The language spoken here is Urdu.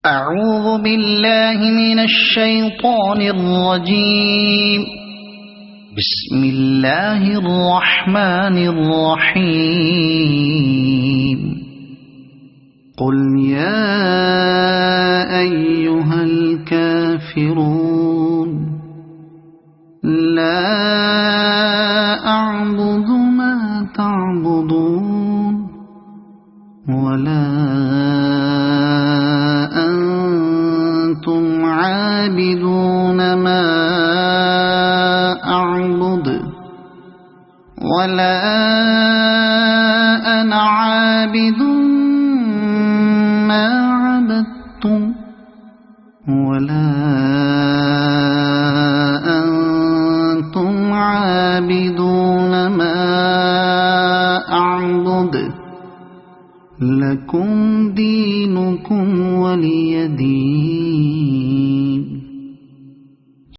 أعوذ بالله من الشيطان الرجيم. بسم الله الرحمن الرحيم. قل يا أيها الكافرون لا أعبد ما تعبدون ولا أنتم عابدون ما أعبد ولا أنا عابد ما عبدتم ولا أنتم عابدون ما أعبد لكم دينكم ولي دين.